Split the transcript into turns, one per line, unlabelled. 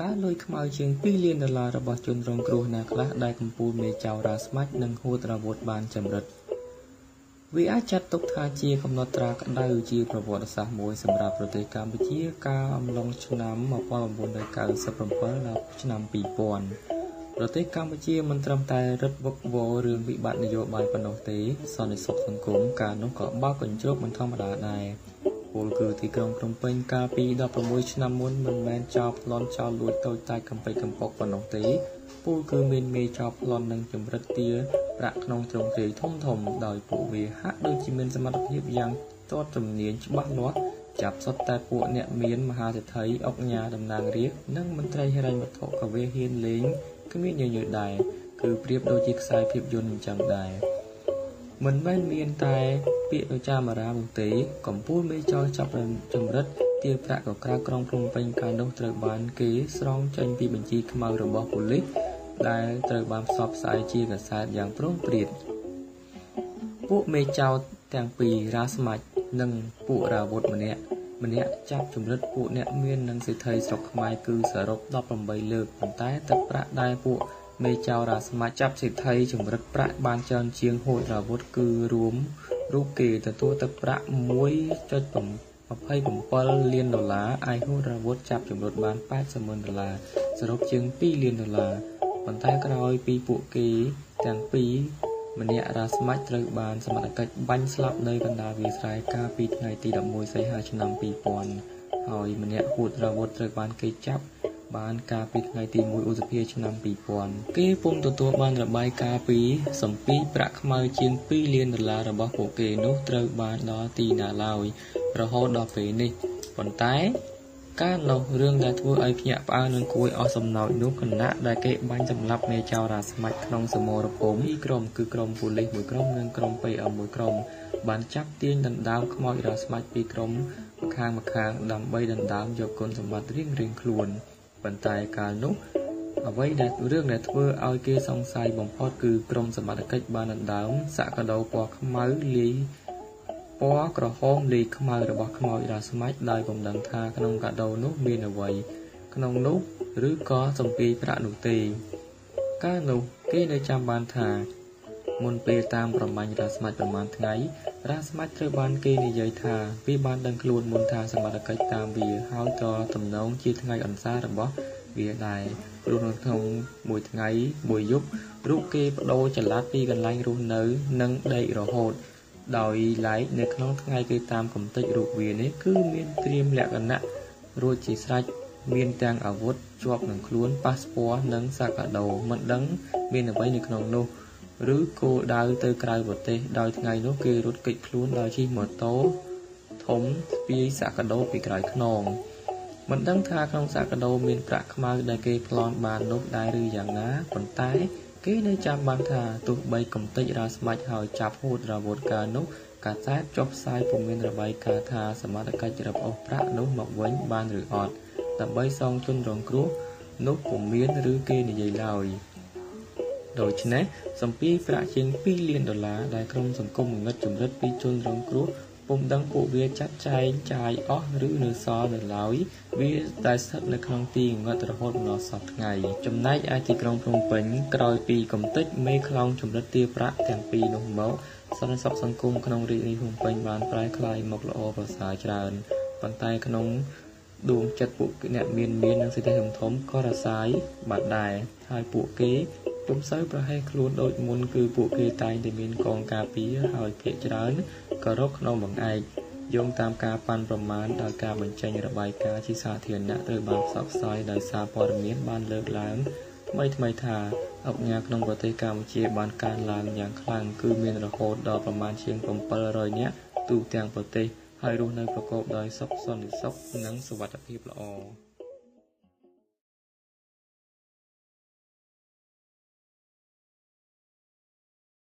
តើលុយខ្មៅជាង$2 លានរបស់ជនរងគ្រោះណាខ្លះដែលកំពូលមេចៅរ៉ាស្មាច់និងហួតរវត្តបានចម្រិតវាអាចចាត់ទុកថាជាកំណត់ត្រាក្តៅជាប្រវត្តិសាស្ត្រមួយសម្រាប់ប្រទេសកម្ពុជាកាលអំឡុងឆ្នាំ1997ដល់ឆ្នាំ2000ប្រទេសកម្ពុជាមិនត្រឹមតែរឹតវឹកវររឿងវិបត្តិនយោបាយប៉ុណ្ណោះទេសន្តិសុខសង្គមកាលនោះក៏បោកកញ្ជ្រោកមិនធម្មតាដែរពលគឺទីក្រុងភ្នំពេញកាលពី16ឆ្នាំមុនមិនមែនចោលប្លន់ចោលលួចតូចតាចកំពេចកំប៉ុកប៉ុណ្ណោះទេពលគឺមានមេចោលប្លន់និងចម្រិតទាប្រាក់ក្នុងទ្រង់ទ្រាយធំដោយពួកវាហាក់ដូចជាមានសមត្ថភាពយ៉ាងទាត់ជំនាញច្បាស់លាស់ចាប់សុទ្ធតែពួកអ្នកមានមហាសេដ្ឋីអុកញ៉ាតំណាងរាស្ត្រនិងមន្ត្រីហិរញ្ញវត្ថុក៏វាហ៊ានលេងគ្មានញញើដែរគឺប្រៀបដូចជាខ្សែភាពយន្តអញ្ចឹងដែរមិនមែនមានតែពាក្យចាមារានោះទេកំពូលមេចោលចាប់ចម្រិតទាប្រាក់ក៏ក្រៅក្រុងភ្នំពេញកាលនោះត្រូវបានគេស្រង់ចេញពីបញ្ជីខ្មៅរបស់ប៉ូលីសដែលត្រូវបានផ្សព្វផ្សាយជាកាសែតយ៉ាងព្រោងព្រាតពួកមេចោលទាំងពីររ៉ាស្មាច់និងពួករ៉ាវុធម្នាក់ចាប់ចម្រិតពួកអ្នកមាននិងសេដ្ឋីស្រុកខ្មែរគឺសរុប18លើកប៉ុន្តែទឹកប្រាក់ដែលពួកមេចៅរ៉ាស្មាច់ចាប់សេដ្ឋីចម្រិតប្រាក់បានច្រើនជាងហួចរ៉ាវុធគឺរួមរូបគេទទួលទឹកប្រាក់$1.27 លានឯហួចរ៉ាវុធចាប់ចម្រិតបាន$80,000សរុបជាង$2 លានប៉ុន្តែក្រោយពីពួកគេទាំងពីរម្នាក់រ៉ាស្មាច់ត្រូវបានសមត្ថកិច្ចបាញ់ស្លាប់នៅកណ្ដាលវាលស្រែកាលពីថ្ងៃទី11សីហាឆ្នាំ2000ហើយម្នាក់ហួចរ៉ាវុធត្រូវបានគេចាប់បានកាលពីថ្ងៃទី1ឧសភាឆ្នាំ2000គេពុំទទួលបានរបាយការណ៍ពីសម្ពីប្រាក់ខ្មៅជាង$2 លានរបស់ពួកគេនោះត្រូវបានដល់ទីណាឡើយរហូតដល់ពេលនេះប៉ុន្តែកាលនោះរឿងដែលធ្វើឲ្យភ្ញាក់ផ្អើលនិងគួរអស់សំណោចនោះគណៈដែលគេបាញ់សម្លាប់មេចៅរ៉ាស្មាច់ក្នុងសមរភូមិពីរក្រុមគឺក្រុមប៉ូលីសមួយក្រុមនិងក្រុម PM មួយក្រុមបានចាប់ទាញដណ្ដើមខ្មោចរ៉ាស្មាច់ពីក្រុមម្ខាងដើម្បីដណ្ដើមយកគុណសម្បត្តិរៀងខ្លួនប៉ុន្តែកាលនោះអ្វីដែលរឿងដែលធ្វើឲ្យគេសង្ស័យបំផុតគឺក្រុមសមត្ថកិច្ចបានដណ្ដើមសាកដោពណ៌ខ្មៅលាយពណ៌ក្រហមលាយខ្មៅរបស់ខ្មោចរ៉ាស្មាច់ដោយពុំដឹងថាក្នុងកាដូនោះមានអ្វីក្នុងនោះឬក៏សម្ពាយប្រាក់នោះទេកាលនោះគេនៅចាំបានថាមុនពេលតាមប្រមាញ់រ៉ាស្មាច់ប្រមាណថ្ងៃរ៉ាស្មាច់ត្រូវបានគេនិយាយថាវាបានដឹងខ្លួនមុនថាសមត្ថកិច្ចតាមវាហើយក៏ទំនងជាថ្ងៃអន្សាររបស់វាដែរព្រោះនៅក្នុងមួយថ្ងៃមួយយប់រូបគេបដូរចល័តពីកន្លែងរស់នៅនិងដេករហូតដោយឡែកនៅក្នុងថ្ងៃគេតាមកំទេចរូបវានេះគឺមានត្រៀមលក្ខណៈរួចជាស្រេចមានទាំងអាវុធជាប់នឹងខ្លួនប៉ាសពតនិងសាកាដូមិនដឹងមានអ្វីនៅក្នុងនោះឬគោលដៅទៅក្រៅប្រទេសដោយថ្ងៃនោះគេរត់គេចខ្លួនដោយជិះម៉ូតូធំស្ពាយសាកាដូពីក្រោយខ្នងមិនដឹងថាក្នុងសាកាដូមានប្រាក់ខ្មៅដែលគេប្លន់បាននោះដែរឬយ៉ាងណាប៉ុន្តែគេនៅចាំបានថាទោះបីកំទេចរ៉ាស្មាច់ហើយចាប់ហួតរ៉ាវុធកាលនោះកាសែតចុះផ្សាយពុំមានរបាយការណ៍ថាសមត្ថកិច្ចរឹបអូសប្រាក់នោះមកវិញបានឬអត់ដើម្បីសងជនរងគ្រោះនោះពុំមានឬគេនិយាយឡើយដូច្នេះសម្ពាយប្រាក់ជាង$2 លានដែលក្រុមសង្គមងងឹតចម្រិតពីជនរងគ្រោះពុំដឹងពួកវាចាត់ចែងចាយអស់ឬនៅសល់នៅឡើយវាតែស្ថិតនៅក្នុងទីងងឹតរហូតដល់សប្តាហ៍ថ្ងៃចំណែកឯទីក្រុងភ្នំពេញក្រោយពីកំទេចមេខ្លោងចម្រិតទាប្រាក់ទាំងពីរនោះមកសន្តិសុខសង្គមក្នុងរាជធានីភ្នំពេញបានប្រែក្លាយមកល្អប្រសើរច្រើនប៉ុន្តែក្នុងដួងចិត្តពួកអ្នកមាននិងសេដ្ឋីធំក៏រសាយបាត់ដែរហើយពួកគេពុំសូវប្រហែសខ្លួនដូចមុនគឺពួកគេតែងតែមានកងការពារហើយភាគច្រើនក៏រកក្នុងបង្អែកយោងតាមការប៉ាន់ប្រមាណដោយការបញ្ចេញរបាយការណ៍ជាសាធារណៈត្រូវបានផ្សព្វផ្សាយដោយសារព័ត៌មានបានលើកឡើងថ្មីថាអុកញ៉ាក្នុងប្រទេសកម្ពុជាបានកើនឡើងយ៉ាងខ្លាំងគឺមានរហូតដល់ប្រមាណជាង700នាក់ទូទាំងប្រទេសហើយរស់នៅប្រកបដោយសុខសន្តិសុខនិងសុវត្ថិភាពល្អ